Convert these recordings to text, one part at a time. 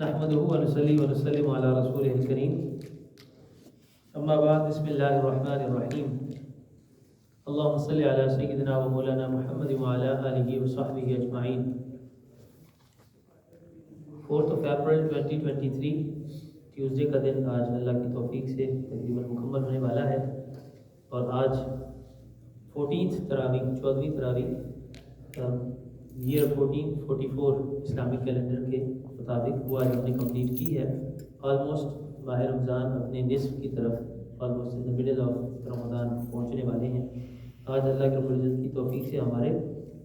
نحمده ونصلي ونسلم على رسوله الكريم اما بعد بسم الله الرحمن الرحيم اللهم صل على سيدنا ومولانا محمد وعلى آله وصحبه اجمعین۔ 4 April 2023 ٹیوزڈے کا دن آج اللہ کی توفیق سے تقریباً مکمل ہونے والا ہے، اور آج 14th تراویح 14ویں تراویح ایئر 1444 اسلامک کیلنڈر کے مطابق وہ آج ہم نے کمپلیٹ کی ہے۔ آلموسٹ ماہ رمضان اپنے نصف کی طرف almost in the middle of Ramadan پہنچنے والے ہیں۔ آج اللہ کے رب العزت کی توفیق سے ہمارے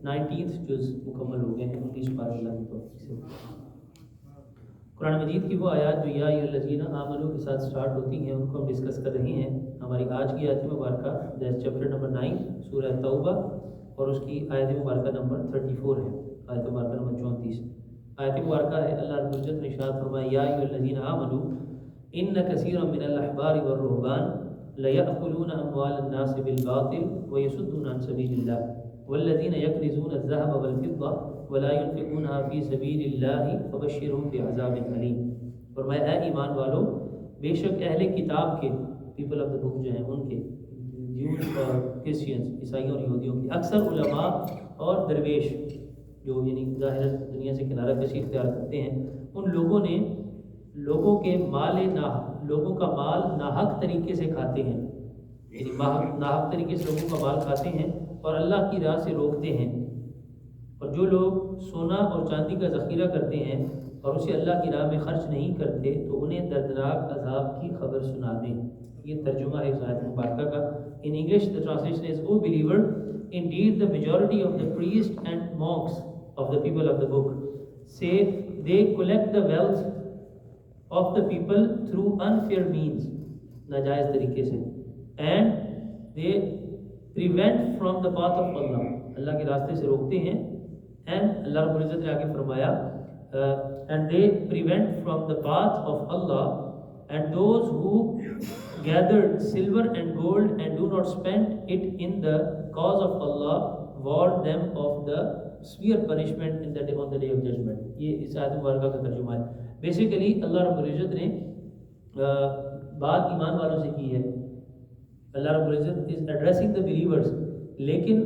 19th جز مکمل ہو گئے ہیں، 19 پارے اللہ کی توفیق سے۔ قرآن مجید کی وہ آیات جو یا ایھا الذین آمنوا کے ساتھ سٹارٹ ہوتی ہیں ان کو ہم ڈسکس کر رہے ہیں۔ ہماری آج کی آیت مبارکہ چیپٹر نمبر 9 سورہ توبہ، اور اس کی آیت مبارکہ نمبر 34 ہے، آیت مبارکہ نمبر 34۔ آیت مبارکہ ہے اللہ رب العزت نے ارشاد فرمایا یا ایھا الذین آمنوا ان کثیرا من الاحبار والرهبان لیأکلون اموال الناس بالباطل ویصدون عن سبیل اللہ والذین یکنزون الذهب والفضة ولا ينفقونها في سبيل الله فبشرهم بعذاب أليم۔ فرمایا اے ایمان والو، بے شک اہل کتاب کے پیپل آف دا بک جو ہیں ان کے جیوز اور کرسچنز، عیسائیوں اور یہودیوں کے اکثر علماء اور درویش جو یعنی ظاہر دنیا سے کنارہ کشی اختیار کرتے ہیں، ان لوگوں نے لوگوں کا مال ناحق طریقے سے کھاتے ہیں، یعنی ناحق طریقے سے لوگوں کا مال کھاتے ہیں اور اللہ کی راہ سے روکتے ہیں۔ اور جو لوگ سونا اور چاندی کا ذخیرہ کرتے ہیں اور اسے اللہ کی راہ میں خرچ نہیں کرتے تو انہیں دردناک عذاب کی خبر سنا دیں۔ یہ ترجمہ ہے اس آیت مبارکہ کا۔ In English the translation is, O believer, indeed the majority of the priests and monks of the people of the book say they collect the wealth of the people through unfair means، ناجائز طریقے سے، and they prevent from the path of Allah، اللہ کے راستے سے روکتے ہیں، and اللہ رب العزت نے آگے فرمایا and they prevent from the path of Allah and those who gathered silver and gold and do not spend it in the cause of Allah warn them of the severe punishment on the day of judgment۔ یہ اس آیت مبارکہ کا ترجمہ ہے۔ Basically اللہ رب العزت نے بات ایمان والوں سے کی ہے۔ اللہ رب العزت از ایڈریسنگ دا بلیورز، لیکن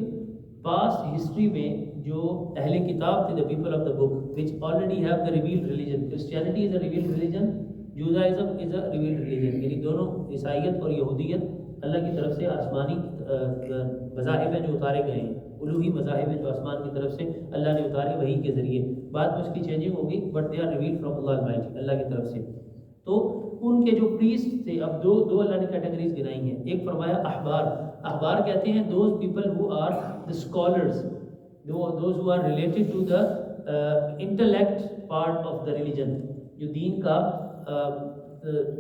پاسٹ ہسٹری میں جو اہل کتاب تھے، the people of the book which already have the revealed religion، Christianity is a revealed religion، Judaism is a revealed religion، یعنی دونوں عیسائیت اور یہودیت اللہ کی طرف سے آسمانی مذاہب ہیں جو اتارے گئے ہیں، الوہی مذاہب ہیں جو آسمان کی طرف سے اللہ نے اتارے وحی کے ذریعے۔ بعد میں اس کی چینجنگ ہوگی but they are revealed from Allah almighty, Allah کی طرف سے۔ تو ان کے جو پریسٹ تھے، اب دو اللہ نے کیٹیگریز گنائی ہیں۔ ایک فرمایا احبار، احبار کہتے ہیں those people who are the scholars, those who are related to the intellect part of the religion، جو دین کا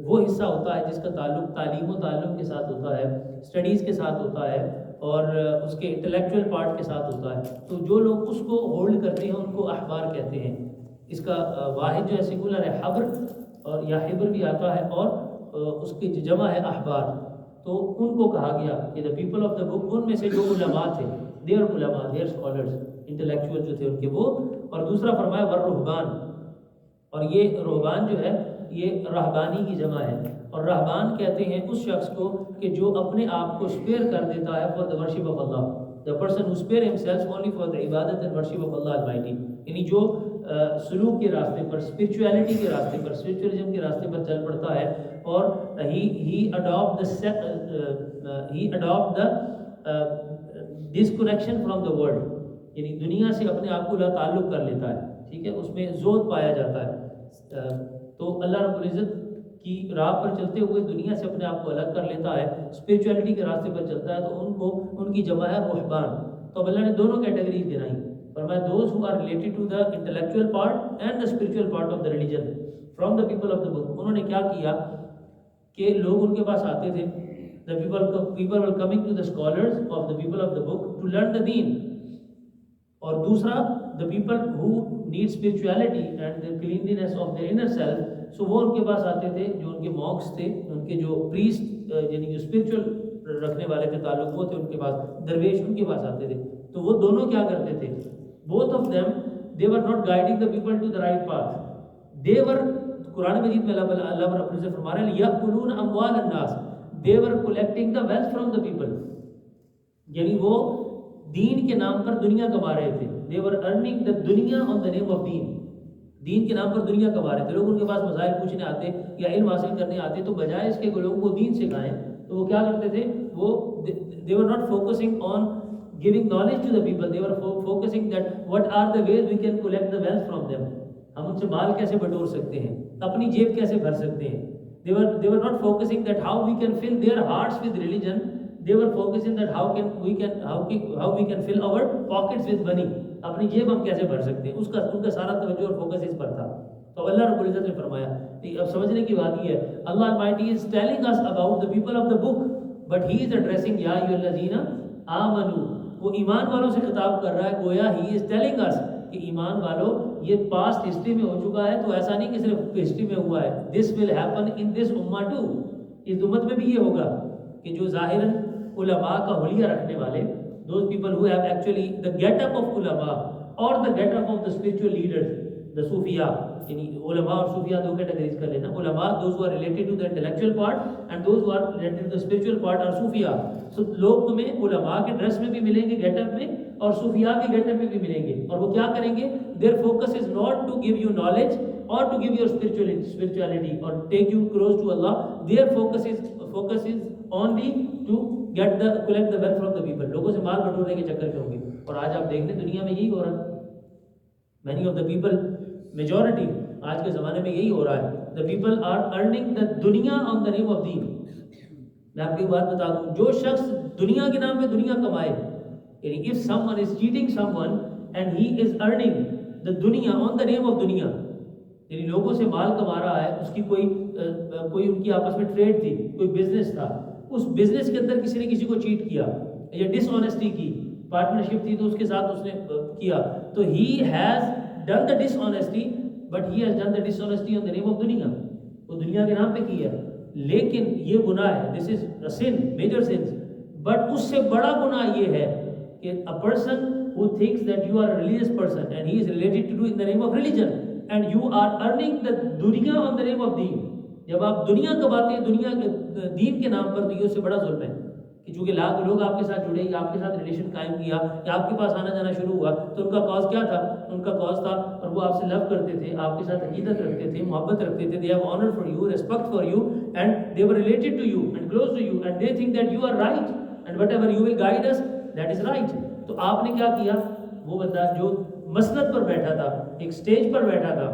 وہ حصہ ہوتا ہے جس کا تعلق تعلیم و تعلم کے ساتھ ہوتا ہے، اسٹڈیز کے ساتھ ہوتا ہے، اور اس کے انٹلیکچوئل پارٹ کے ساتھ ہوتا ہے۔ تو جو لوگ اس کو ہولڈ کرتے ہیں ان کو احبار کہتے ہیں۔ اس کا واحد جو ہے سنگولر ہے حبر، اور یا حبر بھی آتا ہے، اور اس کی جمع ہے احبار۔ تو ان کو کہا گیا کہ the people of the book، ان میں سے جو علماء تھے، دیر علماء، دیر اسکالرز، انٹلیکچوئل جو تھے ان کے وہ۔ اور دوسرا فرمایا والرہبان، اور یہ رہبان جو ہے یہ رہبانی کی جمع ہے، اور رہبان کہتے ہیں اس شخص کو کہ جو اپنے آپ کو اسپیئر کر دیتا ہے for the worship of Allah, the person who spare himself only for the عبادت and worship of Allah Almighty، یعنی جو سلوک کے راستے پر، اسپرچویلٹی کے راستے پر، اسپرچولیزم کے راستے پر چل پڑتا ہے، اور he adopt the disconnection from the world، یعنی دنیا سے اپنے آپ کو لا تعلق کر لیتا ہے، ٹھیک ہے، اس میں زہد پایا جاتا ہے۔ تو اللہ رب العزت کی راہ پر چلتے ہوئے دنیا سے اپنے آپ کو الگ کر لیتا ہے، اسپرچویلٹی کے راستے پر چلتا ہے، تو ان کی جمع ہے رہبان۔ تو اللہ نے دونوں کیٹیگریز گنائی، فرمایا those who are related to the intellectual part and the spiritual part of the religion from the people of the book. انہوں نے کیا کیا کہ لوگ ان کے پاس آتے تھے، the people were coming to the scholars of the people of the book to learn the deen، اور دوسرا the people who need spirituality and the cleanliness of their inner self، so وہ ان کے پاس آتے تھے، جو ان کے monks تھے، ان کے جو priest یعنی جو spiritual رکھنے والے کے تعلق وہ تھے، ان کے پاس درویش ان کے پاس آتے تھے۔ تو وہ دونوں کیا کرتے تھے، both of them they were not guiding the people to the right path. They were, قرآن مجید میں اللہ رب العزت فرما رہے ہیں یأکلون اموال الناس, they were collecting the wealth from the people. یعنی وہ دین کے نام پر دنیا کما رہے تھے. They were earning the دنیا on the name of دین. دین کے نام پر دنیا کما رہے تھے. لوگ ان کے پاس مسائل پوچھنے آتے یا علم حاصل کرنے آتے تو بجائے اس کے کہ لوگوں کو دین سکھائیں تو وہ کیا کرتے تھے, وہ they were not focusing on giving knowledge to the people. They were focusing that what are the ways we can collect the wealth from them. ہم ان سے مال کیسے بٹور سکتے ہیں, اپنی جیب کیسے بھر سکتے ہیں. They were not focusing that how we can fill their hearts with religion. They were focusing that how we can fill our pockets with money. اپنی جیب ہم کیسے بھر سکتے ہیں, اس کا ان کا سارا توجہ اور فوکس اس پر تھا. تو اللہ رب العزت نے فرمایا, اب سمجھنے کی بات یہ ہے, اللہ Almighty is telling us about the people of the book, but he is addressing یا ایھا الذین آمنوا. وہ ایمان والوں سے خطاب کر رہا ہے, گویا he is telling us کہ ایمان والوں یہ پاسٹ ہسٹری میں ہو چکا ہے, تو ایسا نہیں کہ صرف ہسٹری میں ہوا ہے. This will happen in this ummah too. اس امت میں بھی یہ ہوگا کہ جو ظاہراً علماء کا حلیہ رکھنے والے, those people who have actually the get up of ulama or the get up of the spiritual leaders, the Sufiya, یعنی علماء اور صوفیاء دو کیٹیگریز کر لینا. علماء those who are related to the intellectual part and those who are related to the spiritual part are Sufiya. So لوگ تمہیں علماء کے ڈریس میں بھی ملیں گے, گیٹ اپ میں, اور صوفیاء کے گیٹ اپ میں بھی ملیں گے. اور وہ کیا کریں گے, their focus is not to give you knowledge or to give your spirituality or take you close to Allah. Their focus is only to collect the wealth from the people. لوگوں سے مال بٹورنے کے چکر میں ہوں گے. اور آج آپ دیکھ لیں دنیا میں یہی ہو رہا ہے. many of the people, majority آج کے زمانے میں یہی ہو رہا ہے. the people are earning the دنیا on the name of دین. میں آپ کو ایک بات بتا دوں, جو شخص دنیا کے نام پہ دنیا کمائے, یعنی if someone is cheating someone and he is earning the دنیا on the name of دنیا, یعنی لوگوں سے مال کما رہا ہے, اس کی کوئی ان کی آپس میں ٹریڈ تھی, کوئی بزنس تھا, اس بزنس کے اندر کسی نے کسی کو چیٹ کیا یا ڈس آنیسٹی کی, پارٹنرشپ تھی تو اس کے ساتھ اس نے کیا, تو he has done the dishonesty but he has done the dishonesty on the name of دنیا. وہ دنیا کے نام پہ کیا, لیکن یہ گناہ ہے. this is a sin, major sins. but اس سے بڑا گناہ یہ ہے کہ a person who thinks that you are a religious person and he is related to do in the name of religion and you are earning the دنیا on the name of دین. جب آپ دنیا کماتے ہیں دنیا کے دین کے نام پر, تو یہ اس سے بڑا ظلم ہے کہ چونکہ لوگ آپ کے ساتھ جڑے یا آپ کے ساتھ ریلیشن قائم کیا یا آپ کے پاس آنا جانا شروع ہوا, تو ان کا کاز کیا تھا, ان کا کاز تھا, اور وہ آپ سے لو کرتے تھے, آپ کے ساتھ عقیدت رکھتے تھے, محبت رکھتے تھے. they have honor for you, respect for you, and they were related to you and close to you, and they think that you are right and whatever you will guide us, that is right. تو آپ نے کیا کیا, وہ بندہ جو مسند پر بیٹھا تھا, ایک سٹیج پر بیٹھا تھا,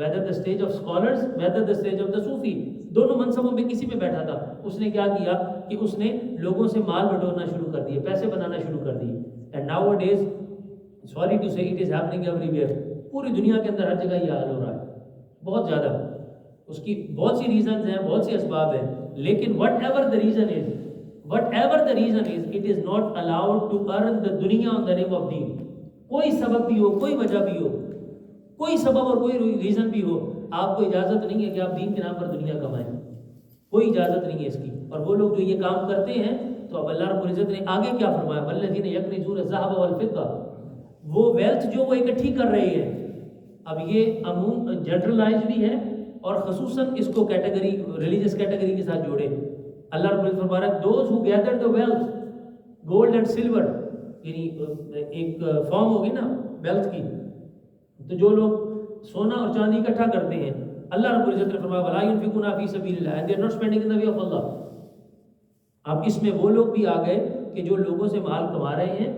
whether the stage of scholars, whether the stage of the Sufi, دونوں منصبوں میں کسی پہ بیٹھا تھا, اس نے کیا کیا کہ اس نے لوگوں سے مال بٹورنا شروع کر دیے, پیسے بنانا شروع کر دیے. and nowadays sorry to say it is happening everywhere. پوری دنیا کے اندر ہر جگہ یہ حال ہو رہا ہے, بہت زیادہ. اس کی بہت سی ریزنز ہیں, بہت سی اسباب ہیں, لیکن whatever the reason is, it is not allowed to earn the دنیا on the name of دین. کوئی سبب بھی ہو, کوئی وجہ بھی ہو, کوئی سبب اور کوئی ریزن بھی ہو, آپ کو اجازت نہیں ہے کہ آپ دین کے نام پر دنیا کمائیں. کوئی اجازت نہیں ہے اس کی. اور وہ لوگ جو یہ کام کرتے ہیں, تو اب اللہ رب العزت نے آگے کیا فرمایا, والذین یکنزون الذھب والفضہ, وہ ویلتھ جو وہ اکٹھی کر رہے ہیں. اب یہ عموم جنرلائز بھی ہے اور خصوصاً اس کو کیٹیگری, ریلیجس کیٹیگری کے ساتھ جوڑے. اللہ رب العزت فرما رہا ہے those who گیدر the wealth gold and silver, یعنی ایک فارم ہوگی نا ویلتھ کی, تو جو لوگ سونا اور چاندی اکٹھا کرتے ہیں, اللہ رب العزت نے فرمایا وَلَا يُنْفِقُونَ فِي سَبِيلِ اللَّهِ, and they are not spending in the way of Allah. اب اس میں وہ لوگ بھی آ گئے کہ جو لوگوں سے مال کما رہے ہیں,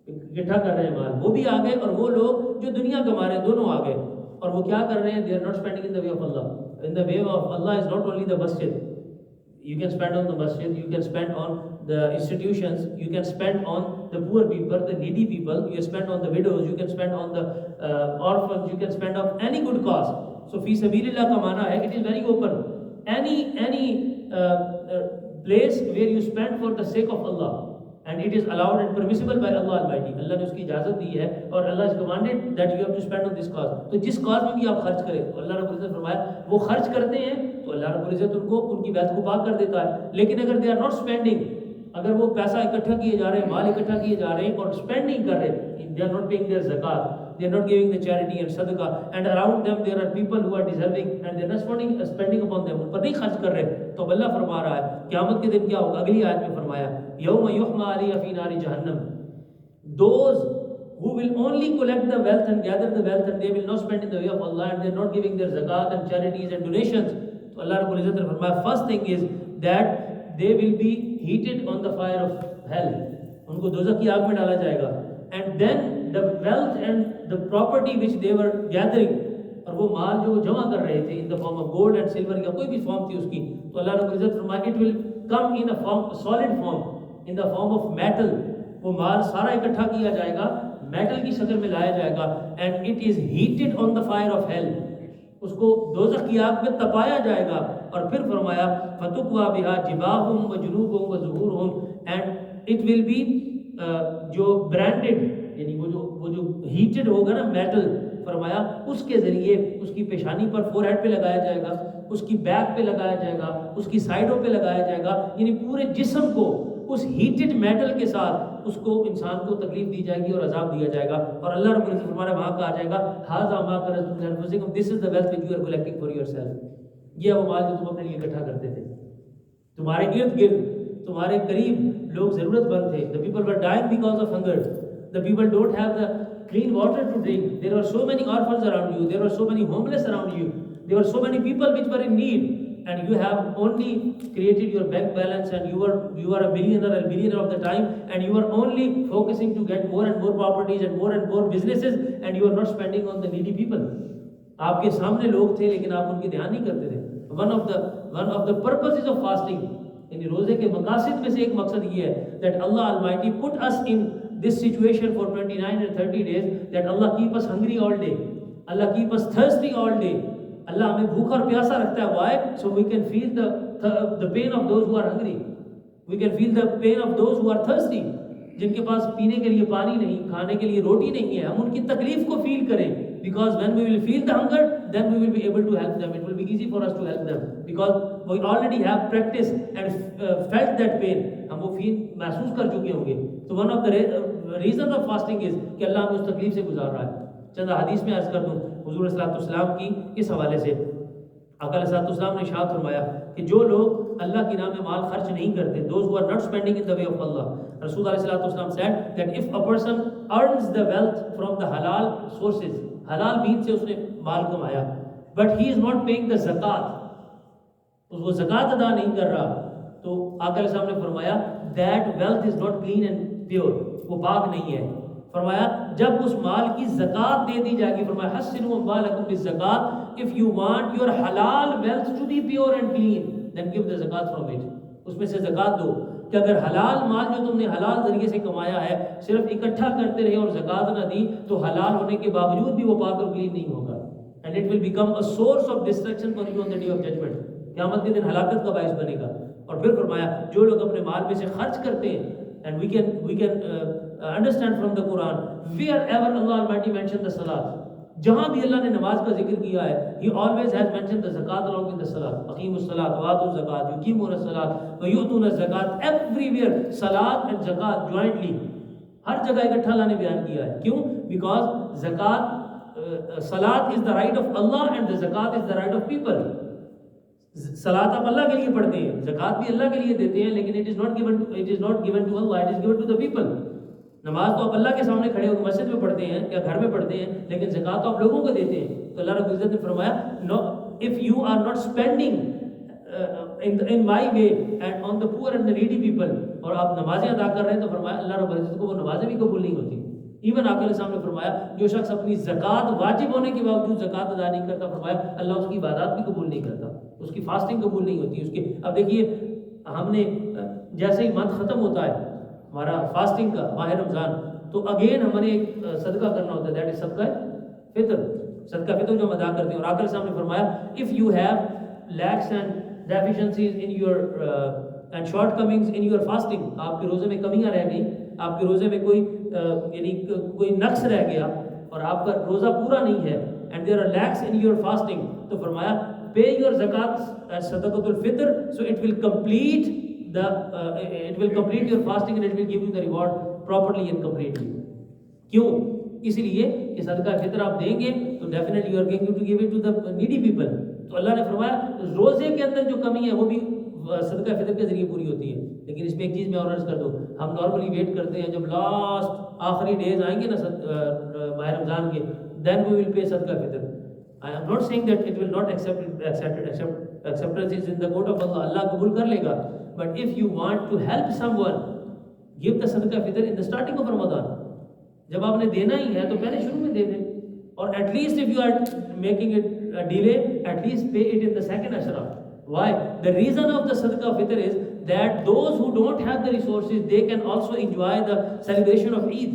اکٹھا کر رہے ہیں مال, وہ بھی آ گئے, اور وہ لوگ جو دنیا کما رہے ہیں دونوں آ گئے. اور وہ کیا کر رہے ہیں, they are not spending in the way of Allah. In the way of Allah is not only the masjid. You can spend on the masjid, you can spend on the institutions, you can spend on the poor people, the needy people, you can spend on the widows, you can spend on the orphans, you can spend on any good cause. So fi sabilillah ka maana hai, it is very open. Any place where you spend for the sake of Allah, and it is allowed and permissible by Allah Almighty. اللہ نے اس کی اجازت دی ہے, اور اللہ has commanded that you have to spend on this cause. تو جس cause میں بھی آپ خرچ کریں, تو اللہ رب العزت فرمایا وہ خرچ کرتے ہیں تو اللہ رب العزت ان کو ان کی ویلتھ کو پاک کر دیتا ہے. لیکن اگر they are not spending, اگر وہ پیسہ اکٹھا کیے جا رہے ہیں, مال اکٹھا کیے جا رہے ہیں اور اسپینڈ نہیں کر رہے, they are not paying their zakat, they are not giving the charity and sadaqah, and around them there are people who are deserving and they are not spending upon them, ان پر نہیں خرچ کر رہے. تو اب اللہ فرما رہا ہے قیامت کے دن کیا ہوگا. اگلی آیت میں فرمایا یوم یحمى علیہ فی نار جہنم, those who will only collect the wealth and gather the wealth and they will not spend in the way of Allah and they are not giving their zakat and charities and donations. تو اللہ رب العزت نے فرمایا first thing is that they will be heated on the fire of hell, ان کو دوزخ کی آگ میں ڈالا جائے گا. and then the wealth and the property which they were gathering, اور وہ مال جو جمع کر رہے تھے in the form of gold and silver یا کوئی بھی فارم تھی اس کی, تو اللہ رب العزت فرمایا it will come in a form, solid form, in the form of metal. وہ مال سارا اکٹھا کیا جائے گا, میٹل کی شکل میں لایا جائے گا, and it is heated on the fire of hell, اس کو دوزخ کی آگ میں تپایا جائے گا. اور پھر فرمایا فَتُقْوَى بِهَا جِبَاهُمْ وَجُنُوبُهُمْ وَظُهُورُهُمْ, and it will be جو برانڈڈ, یعنی وہ جو ہیٹڈ ہوگا نا میٹل, فرمایا اس کے ذریعے اس کی پیشانی پر فور ہیڈ پہ لگایا جائے گا, اس کی بیک پہ لگایا جائے گا, اس کی سائڈوں پہ لگایا جائے گا, یعنی پورے جسم کو اس ہیٹڈ میٹل کے ساتھ اس کو انسان کو تکلیف دی جائے گی اور عذاب دیا جائے گا. اور اللہ رب العزت فرمایا وہاں کہا جائے گا ھذا ما کنزتم لانفسکم, دس از the wealth which you are collecting for yourself. یہ وہ مال جو تم اپنے لیے اکٹھا کرتے تھے. تمہارے ارد گرد, تمہارے قریب لوگ ضرورت مند تھے. The people were dying because of hunger. The people don't have the clean water to drink. There were so many orphans around you. There were so many homeless around you. There were so many people which were in need. And you have only created your bank balance and you are a billionaire of the time, and you are only focusing to get more and more properties and more businesses, and you are not spending on the needy people. آپ کے سامنے لوگ تھے لیکن آپ ان کی دھیان نہیں کرتے تھے. One of the purposes of fasting, یعنی روزے کے مقاصد میں سے ایک مقصد یہ ہے that Allah Almighty put us in this situation for 29 and 30 days, that Allah keep us hungry all day, Allah keep us thirsty all day. اللہ ہمیں بھوکا اور پیاسا رکھتا ہے. why? so we can feel the pain of those who are hungry, we can feel the pain of those who are thirsty, جن کے پاس پینے کے لیے پانی نہیں, کھانے کے لیے روٹی نہیں ہے. ہم ان کی تکلیف کو فیل کریں, because when we will feel the hunger, then we will be able to help them. It will be easy for us to help them because we already have practiced and felt that pain. ہم وہ فیل محسوس کر چکے ہوں گے. تو one of the reason of fasting is کہ اللہ ہمیں اس تکلیف سے گزار رہا ہے. چند حدیث میں عرض کر دوں حضور صلی اللہ علیہ وسلم کی اس حوالے سے. آقا علیہ السلام نے ارشاد فرمایا کہ جو لوگ اللہ کی نام میں مال خرچ نہیں کرتے, those who are not spending in the way of Allah, رسول علیہ السلام said that if a person earns the wealth from the halal sources, حلال مین سے اس نے مال کمایا, but he is not paying the zakat, وہ زکات ادا نہیں کر رہا, تو آقا علیہ السلام نے فرمایا that wealth is not clean and pure, وہ پاک نہیں ہے. فرمایا جب اس مال کی زکات دے دی جائے گی, فرمایا حسنوا اموالکم بالزکات, if you want your halal wealth to be pure and clean, then give the zakat from it, اس میں سے زکات دو. کہ اگر حلال مال جو تم نے حلال ذریعے سے کمایا ہے صرف اکٹھا کرتے رہے اور زکات نہ دی, تو حلال ہونے کے باوجود بھی وہ پاک اور کلین نہیں ہوگا. and it will become a source of destruction for you on the day of judgment. قیامت کے دن ہلاکت کا باعث بنے گا. اور پھر فرمایا جو لوگ اپنے مال میں سے خرچ کرتے ہیں, and we can understand from the Quran wherever Allah Almighty mentioned the salat, جہاں بھی اللہ نے نماز کا ذکر کیا ہے, He always has mentioned the zakat along with the salat. اقیموا الصلاۃ وآتوا الزکات یقیمون الصلاۃ ویؤتون الزکات, everywhere salat and zakat jointly, ہر جگہ اکٹھا اللہ نے بیان کیا ہے. کیوں؟ because zakat, salat is the right of Allah and the zakat is the right of people. صلاۃ آپ اللہ کے لیے پڑھتے ہیں, زکات بھی اللہ کے لیے دیتے ہیں, لیکن it is not given to Allah, it is given to the people. نماز تو آپ اللہ کے سامنے کھڑے ہو کے مسجد میں پڑھتے ہیں یا گھر میں پڑھتے ہیں, لیکن زکات تو آپ لوگوں کو دیتے ہیں. تو اللہ رب العزت نے فرمایا no, if you are not spending in my way and on the poor and the needy people, اور آپ نمازیں ادا کر رہے ہیں, تو فرمایا اللہ رب العزت کو وہ نمازیں بھی قبول نہیں ہوتی. ایون آقا علیہ السلام نے فرمایا جو شخص اپنی زکات واجب ہونے کے باوجود زکات ادا نہیں کرتا, فرمایا اللہ اس کی عبادات بھی قبول نہیں کرتا, اس کی فاسٹنگ قبول نہیں ہوتی اس کی. اب دیکھیے ہم نے جیسے ہی منتھ ختم ہوتا ہے ہمارا فاسٹنگ کا, ماہ رمضان, تو اگین ہم نے ایک صدقہ کرنا ہوتا ہے, دیٹ از صدقہ فطر. صدقہ فطر جو ہم ادا کرتے ہیں, اور آقا علیہ السلام نے فرمایا if you have lacks and deficiencies in your and shortcomings in your fasting, آپ کے روزے میں کمیاں رہ گئیں, آپ کے روزے میں یعنی کوئی نقص رہ گیا اور آپ کا روزہ پورا نہیں ہے, and there are lacks in your fasting, تو فرمایا pay your zakat as sadaqatul fitr, so it will complete your fasting and it will give you the reward properly and completely. کیوں؟ اس لیے کہ صدقہ فطر آپ دیں گے تو definitely you are going to give it to the needy people. تو اللہ نے فرمایا روزے کے اندر جو کمی ہے وہ بھی صدقہ فطر کے ذریعے پوری ہوتی ہے. لیکن اس میں ایک چیز میں اور عرض کر دوں, ہم نارملی ویٹ کرتے ہیں جب لاسٹ آخری ڈیز آئیں گے نا ماہ رمضان کے, then we will pay صدقہ فطر. I am not saying that it will not acceptance is in the court of Allah. اللہ قبول کر لے گا. But if you want to help someone, give the صدقہ فطر in the starting of Ramadan. جب آپ نے دینا ہی ہے تو پہلے شروع میں دے دیں, اور at least if you are making it a delay, at least pay it in the second Ashraf. Why? The reason of the صدقہ فطر is that those who don't have the resources, they can also enjoy the celebration of Eid.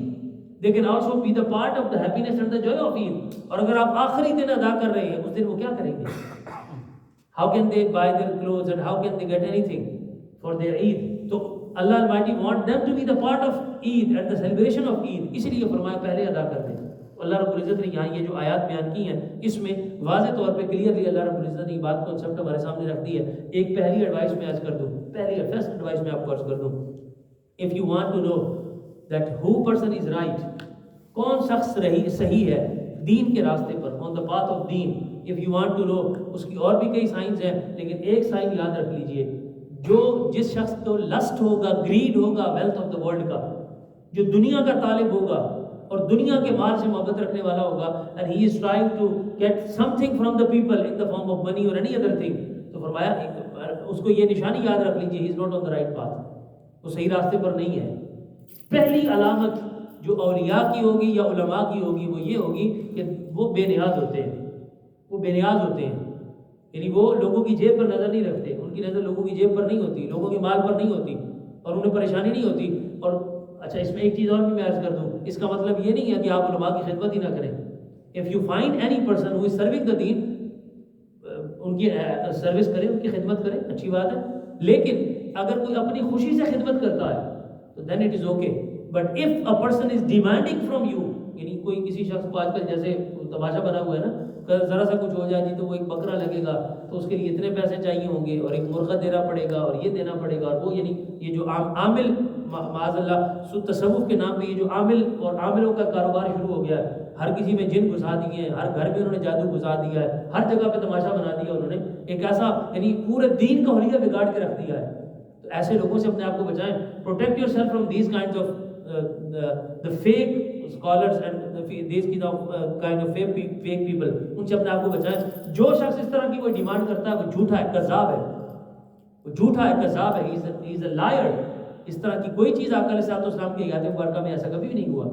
They can also be the part of the happiness and the joy of Eid. اور اگر آپ آخری دن ادا کر رہے ہیں, اس دن وہ کیا کریں گے؟ How can they buy their clothes and how can they get anything for their Eid? تو Allah Almighty want them to be the part of Eid and the celebration of Eid. اس لیے فرمایا پہلے ادا کر دیں. اللہ رب العزت نے یہاں یہ جو آیات بیان کی ہیں, اس میں واضح طور پہ کلیئرلی اللہ رب العزت نے یہ بات کنسپٹ ہمارے سامنے رکھ دی ہے. ایک پہلی ایڈوائس میں آج کر دوں, فرسٹ ایڈوائس میں آپ کو عرض کر دوں. If you want to know that who person is right, کون شخص صحیح ہے دین کے راستے پر, on the path of then, if you want to know, اس کی اور بھی کئی سائنس ہیں, لیکن ایک سائن یاد رکھ لیجئے, جس شخص کو لسٹ ہوگا, گریڈ ہوگا ویلتھ آف دا ورلڈ کا, جو دنیا کا طالب ہوگا اور دنیا کے مال سے محبت رکھنے والا ہوگا, and he is trying to get something from the people in the form of money or any other thing, تو فرمایا اس کو یہ نشانی یاد رکھ لیجئے, he is not on the right path, وہ صحیح راستے پر نہیں ہے. پہلی علامت جو اولیاء کی ہوگی یا علماء کی ہوگی وہ یہ ہوگی کہ وہ بے نیاز ہوتے ہیں, وہ بے نیاز ہوتے ہیں, یعنی وہ لوگوں کی جیب پر نظر نہیں رکھتے, ان کی نظر لوگوں کی جیب پر نہیں ہوتی, لوگوں کے مال پر نہیں ہوتی, اور انہیں پریشانی نہیں ہوتی. اور اچھا, اس میں ایک چیز اور بھی میں عرض کر دوں, اس کا مطلب یہ نہیں ہے کہ آپ علماء کی خدمت ہی نہ کریں. If you find any person who is serving the deen, ان کی سروس کریں, ان کی خدمت کریں, اچھی بات ہے. لیکن اگر کوئی اپنی خوشی سے خدمت کرتا ہے تو then it is okay. But if a person is demanding from you, یعنی کوئی کسی شخص کو آج کل جیسے تماشا بنا ہوا ہے نا, ذرا سا کچھ ہو جائے جی تو وہ ایک بکرا لگے گا, تو اس کے لیے اتنے پیسے چاہیے ہوں گے, اور ایک مرغہ دینا پڑے گا, اور یہ دینا پڑے گا, اور وہ, یعنی یہ جو عامل, معاذ اللہ تصوف کے نام پہ یہ جو عامل اور عاملوں کا کاروبار شروع ہو گیا ہے, ہر کسی میں جن گھسا دیے ہیں, ہر گھر میں انہوں نے جادو گھسا دیا ہے, ہر جگہ پہ تماشا بنا دیا انہوں نے, ایک ایسا یعنی پورے دین کا حلیہ بگاڑ کے رکھ دیا ہے. تو ایسے لوگوں سے اپنے آپ کو بچائیں. Protect your self from these kinds of the fake scholars and these kind of fake people, ان سے اپنے آپ کو بچائیں. جو شخص اس طرح کی کوئی ڈیمانڈ کرتا ہے وہ جھوٹا ہے, کذاب ہے, وہ جھوٹا ہے, کذاب ہے, he is a liar. اس طرح کی کوئی چیز آقا علیہ السلام کے حیات مبارکہ میں ایسا کبھی بھی نہیں ہوا.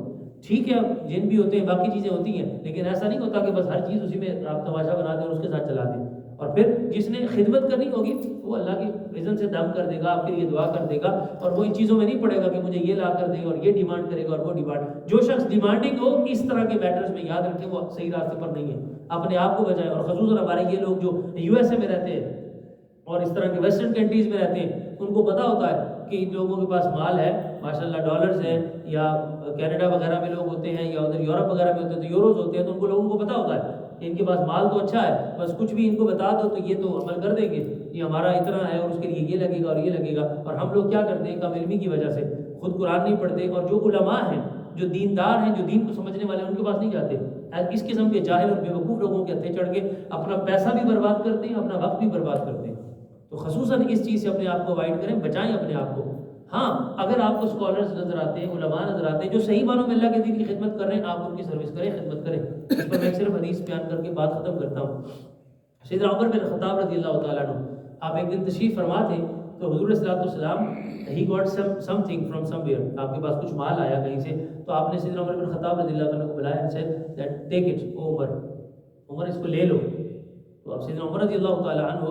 ٹھیک ہے, جن بھی ہوتے ہیں, باقی چیزیں ہوتی ہیں, لیکن ایسا نہیں ہوتا کہ بس ہر چیز اسی میں آپ تماشا بنا دیں اور اس کے ساتھ چلا دیں. اور پھر جس نے خدمت کرنی ہوگی وہ اللہ کی اذن سے دم کر دے گا, آپ کے لیے دعا کر دے گا, اور وہ ان چیزوں میں نہیں پڑے گا کہ مجھے یہ لا کر دے گا اور یہ ڈیمانڈ کرے گا اور وہ ڈیمانڈ. جو شخص ڈیمانڈنگ ہو اس طرح کے میٹرز میں, یاد رکھیں وہ صحیح راستے پر نہیں ہے. اپنے آپ کو بچائیں. اور خصوصاً ہمارے یہ لوگ جو یو ایس اے میں رہتے ہیں اور اس طرح کے ویسٹرن کنٹریز میں رہتے ہیں, ان کو پتہ ہوتا ہے کہ ان لوگوں کے پاس مال ہے, ماشاءاللہ ڈالرز ہیں, یا کینیڈا وغیرہ میں لوگ ہوتے ہیں, یا ادھر یورپ وغیرہ میں ہوتے ہیں تو یوروز ہوتے ہیں, تو ان کو لوگوں کو پتہ ہوتا ہے کہ ان کے پاس مال تو اچھا ہے, بس کچھ بھی ان کو بتا دو تو یہ تو عمل کر دیں گے, یہ ہمارا اتنا ہے اور اس کے لیے یہ لگے گا اور یہ لگے گا. اور ہم لوگ کیا کرتے ہیں, کم علمی کی وجہ سے خود قرآن نہیں پڑھتے, اور جو علماء ہیں, جو دیندار ہیں, جو دین کو سمجھنے والے ہیں, ان کے پاس نہیں جاتے. اس قسم کے جاہل اور بیوقوف لوگوں کے ہتھے چڑھ کے اپنا پیسہ بھی برباد کرتے ہیں, اپنا وقت بھی برباد کرتے ہیں. تو خصوصاً اس چیز سے اپنے آپ کو اوائڈ کریں, بچائیں اپنے آپ کو. ہاں, اگر آپ کو اسکالرز نظر آتے ہیں, علماء نظر آتے ہیں جو صحیح معنوں میں اللہ کے دین کی خدمت کر رہے ہیں, آپ ان کی سروس کریں, خدمت کریں. اس پر میں صرف حدیث بیان کر کے بات ختم کرتا ہوں. سیدنا عمر بن خطاب رضی اللہ تعالیٰ عنہ, آپ ایک دن تشریف فرما تھے تو حضور صلی اللہ علیہ وسلم he got something from somewhere, آپ کے پاس کچھ مال آیا کہیں سے, تو آپ نے سیدنا عمر بن خطاب رضی اللہ عنہ کو بلایا and said that take it, عمر اس کو لے لو. تو اب سیدنا عمر رضی اللہ تعالیٰ عنہ,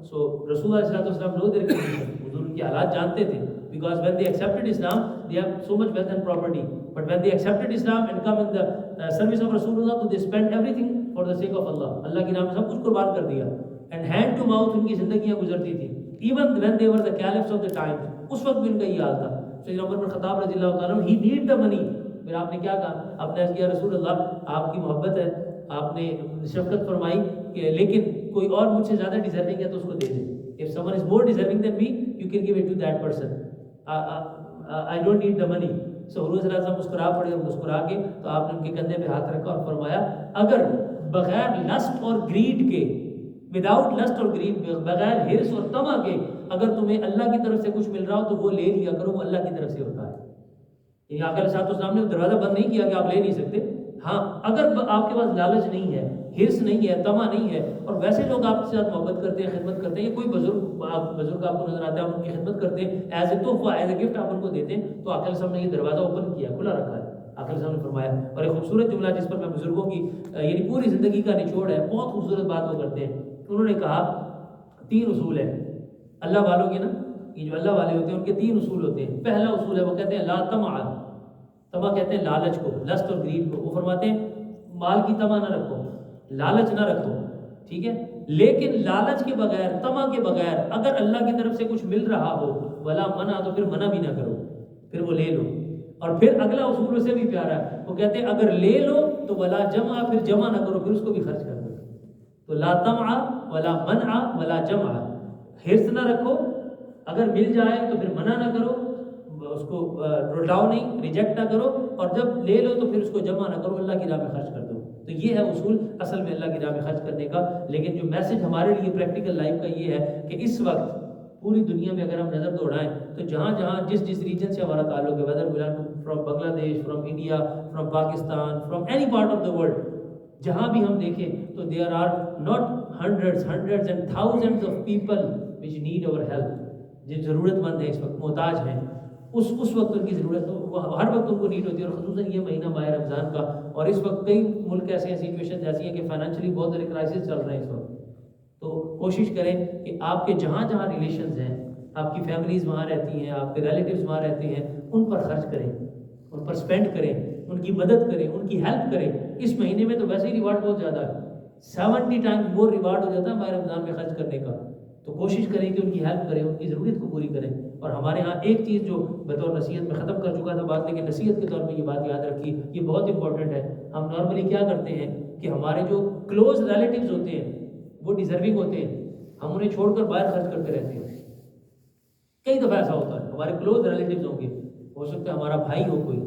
so رسول اللہ صلی اللہ علیہ وسلم know their condition, حضور کی حالات جانتے تھے, because when they accepted Islam they have so much wealth and property, but when they accepted Islam and come in the service of Rasulullah, so they spend everything for the sake of Allah, اللہ کے نام میں سب کچھ قربان کر دیا, and hand to mouth ان کی زندگیاں گزرتی تھی, even when they were the caliphs of the time, اس وقت بھی ان کا یہ حال تھا. سیدنا عمر بن خطاب رضی اللہ تعالیٰ عنہ he need the money, پھر آپ نے کیا کہا, آپ نے عرض کیا رسول اللہ آپ کی محبت ہے, آپ نے شفقت فرمائی کہ لیکن کوئی اور مجھ سے زیادہ ڈیزرونگ ہے تو اس کو دے دیں. If someone is more deserving than me, you can give it to that person. I don't need the money. حضور صلی اللہ علیہ وسلم مسکرا پڑے اور مسکرا کے تو آپ نے ان کے کندھے پہ ہاتھ رکھا اور فرمایا اگر بغیر لسٹ اور گریڈ کے، وداؤٹ لسٹ اور گریڈ، بغیر ہرس اور طمع کے اگر تمہیں اللہ کی طرف سے کچھ مل رہا ہو تو وہ لے لیا کرو، وہ اللہ کی طرف سے ہوتا ہے۔ یعنی آقا علیہ السلام نے دروازہ بند نہیں کیا کہ آپ لے نہیں سکتے، ہاں اگر آپ کے پاس لالچ نہیں ہے، ہرس نہیں ہے، طمع نہیں ہے، اور ویسے لوگ آپ کے ساتھ محبت کرتے ہیں، خدمت کرتے ہیں، یا کوئی بزرگ آپ کو نظر آتا ہے ان کی خدمت کرتے ہیں، ایز اے تحفہ، ایز اے گفٹ آپ ان کو دیتے ہیں، تو آقا علیہ السلام نے یہ دروازہ اوپن کیا، کھلا رکھا ہے۔ آقا علیہ السلام نے فرمایا، اور ایک خوبصورت جملہ جس پر میں بزرگوں کی یعنی پوری زندگی کا نچوڑ ہے، بہت خوبصورت بات وہ کرتے ہیں، انہوں نے کہا 3 اصول ہیں اللہ والوں کے نا، یہ جو اللہ والے ہوتے ہیں ان کے 3 اصول ہوتے ہیں۔ پہلا اصول ہے وہ کہتے ہیں لا طمع، طمع کہتے ہیں لالچ کو، لسٹ اور گریڈ کو۔ وہ فرماتے ہیں مال کی طمع نہ رکھو، لالچ نہ رکھو، ٹھیک ہے، لیکن لالچ کے بغیر، طمع کے بغیر اگر اللہ کی طرف سے کچھ مل رہا ہو ولا منع، تو پھر منع بھی نہ کرو، پھر وہ لے لو۔ اور پھر اگلا اصول اسے بھی پیارا ہے، وہ کہتے ہیں اگر لے لو تو ولا جمع، پھر جمع نہ کرو، پھر اس کو بھی خرچ کر دو۔ تو لا طمع ولا منع ولا جمع، ہرس نہ رکھو، اگر مل جائے تو پھر منع نہ کرو، اس کو رٹاؤ نہیں، ریجیکٹ نہ کرو، اور جب لے لو تو پھر اس کو جمع نہ کرو، اللہ کی راہ میں خرچ کر دو۔ تو یہ ہے اصول اصل میں اللہ کی راہ میں خرچ کرنے کا۔ لیکن جو میسج ہمارے لیے پریکٹیکل لائف کا یہ ہے کہ اس وقت پوری دنیا میں اگر ہم نظر دوڑائیں تو جہاں جہاں جس ریجن سے ہمارا تعلق ہے، weather belong from Bangladesh, from India, from Pakistan, from any part of the world, جہاں بھی ہم دیکھیں تو there are not hundreds and thousands of people which need our help, جو ضرورت مند ہیں، اس وقت محتاج ہیں، اس وقت ان کی ضرورت ہر وقت ان کو نیڈ ہوتی ہے، اور خصوصاً یہ مہینہ ماہ رمضان کا، اور اس وقت کئی ملک ایسے ہیں، سچویشن ایسی ہیں کہ فائنینشلی بہت سارے کرائسس چل رہے ہیں اس وقت۔ تو کوشش کریں کہ آپ کے جہاں جہاں ریلیشنز ہیں، آپ کی فیملیز وہاں رہتی ہیں، آپ کے ریلیٹیوز وہاں رہتے ہیں، ان پر خرچ کریں، ان پر سپینڈ کریں، ان کی مدد کریں، ان کی ہیلپ کریں۔ اس مہینے میں تو ویسے ہی ریوارڈ بہت زیادہ ہے، 70 ٹائمز مور ریوارڈ ہو جاتا ہے ماہ رمضان میں خرچ کرنے کا۔ تو کوشش کریں کہ ان کی ہیلپ کریں، ان کی ضرورت کو پوری کریں۔ اور ہمارے ہاں ایک چیز جو بطور نصیحت میں ختم کر چکا تھا بات، لیکن نصیحت کے طور پہ یہ بات یاد رکھی، یہ بہت امپورٹنٹ ہے۔ ہم نارملی کیا کرتے ہیں کہ ہمارے جو کلوز ریلیٹیوز ہوتے ہیں وہ ڈیزرونگ ہوتے ہیں، ہم انہیں چھوڑ کر باہر خرچ کرتے رہتے ہیں۔ کئی دفعہ ایسا ہوتا ہے، ہمارے کلوز ریلیٹیوز ہوں گے، ہو سکتا ہے ہمارا بھائی ہو، کوئی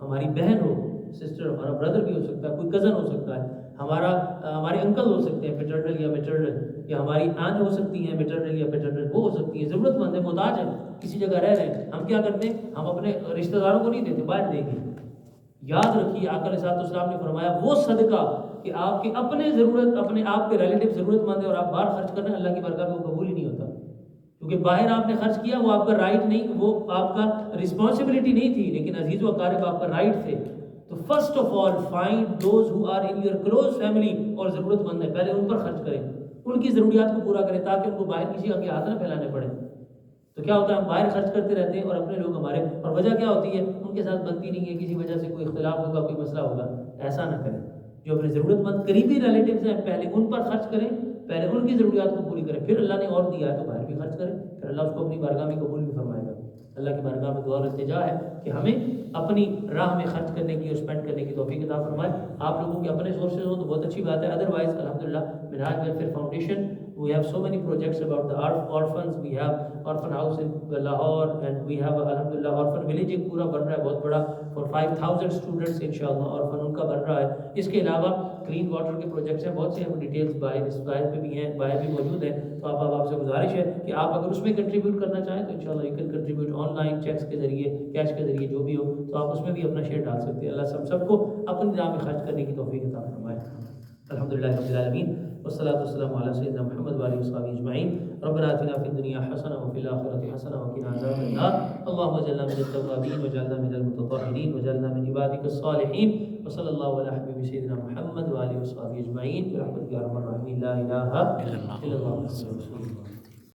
ہماری بہن ہو، سسٹر، ہمارا بردر بھی ہو سکتا ہے، کوئی کزن ہو سکتا ہے، ہمارے انکل ہو سکتے ہیں پیٹرنل یا میٹرنل، یا ہماری آنٹ ہو سکتی ہیں میٹرنل یا پیٹرنل، وہ ہو سکتی ہیں، ضرورت مند ہے، محتاج ہے، کسی جگہ رہ رہے ہیں، ہم کیا کرتے ہیں، ہم اپنے رشتہ داروں کو نہیں دیتے، باہر دیں گے۔ یاد رکھیے آقا علیہ السلام نے فرمایا وہ صدقہ کہ آپ کے اپنے ضرورت، اپنے آپ کے ریلیٹیو ضرورت مند ہے اور آپ باہر خرچ کر رہے ہیں، اللہ کی بارگاہ میں وہ قبول ہی نہیں ہوتا، کیونکہ باہر آپ نے خرچ کیا، وہ آپ کا رائٹ نہیں، وہ آپ کا رسپانسبلٹی نہیں تھی، لیکن عزیز و اقارب آپ کا رائٹ تھے۔ تو first of all find those who are in your close family, اور ضرورت مند ہے، پہلے ان پر خرچ کریں، ان کی ضروریات کو پورا کریں، تاکہ ان کو باہر کسی کے ہاتھ نہ پھیلانے پڑے۔ تو کیا ہوتا ہے، ہم باہر خرچ کرتے رہتے ہیں اور اپنے لوگ ہمارے، اور وجہ کیا ہوتی ہے، ان کے ساتھ بنتی نہیں ہے، کسی وجہ سے کوئی اختلاف ہوگا، کوئی مسئلہ ہوگا۔ ایسا نہ کریں، جو اپنے ضرورت مند قریبی ریلیٹیوز ہیں پہلے ان پر خرچ کریں، پہلے ان کی ضروریات کو پوری کریں، پھر اللہ نے اور دیا ہے تو باہر بھی خرچ کریں، پھر اللہ اس کو اپنی بارگاہ میں قبول بھی فرمائے گا۔ اللہ کی بارگاہ میں دعا اور التجا ہے کہ ہمیں اپنی راہ میں خرچ کرنے کی اور اسپینڈ کرنے کی توفیق عطا فرمائے۔ آپ لوگوں کے اپنے سورسز ہوں تو بہت اچھی بات ہے، ادروائز الحمدللہ Minhaj welfare foundation we have so many projects about the orphans. We have orphan house in Lahore and we have alhamdulillah orphan village ایک پورا بن رہا ہے بہت بڑا for 5000 students انشاءاللہ، orphan ان کا بن رہا ہے۔ اس کے علاوہ کلین واٹر کے پروجیکٹس ہیں بہت سے، ہم ڈیٹیلز باہر اس سلائڈ پہ بھی ہیں، باہر بھی موجود ہیں، تو آپ سے گزارش ہے کہ آپ اگر اس میں کنٹریبیوٹ کرنا چاہیں تو انشاءاللہ you can contribute online, cheques کے ذریعے، کیش کے ذریعے، جو بھی ہو، تو آپ اس میں بھی اپنا شیئر ڈال سکتے ہیں۔ اللہ سب کو اپنی راہ میں خرچ کرنے کی توفیق عطا فرمائے۔ الحمدللہ رب العالمین، والصلاة والسلام على سيدنا محمد وآله وصحبه أجمعين۔ ربنا آتنا في الدنيا حسنة وفي الآخرة حسنة وقنا عذاب النار، اللهم اجعلنا من التوابين واجعلنا من المتطهرين واجعلنا من عبادك الصالحين، وصلى الله على حبيب سيدنا محمد وآله وصحبه أجمعين برحمتك يا أرحم الراحمين، لا إله إلا الله۔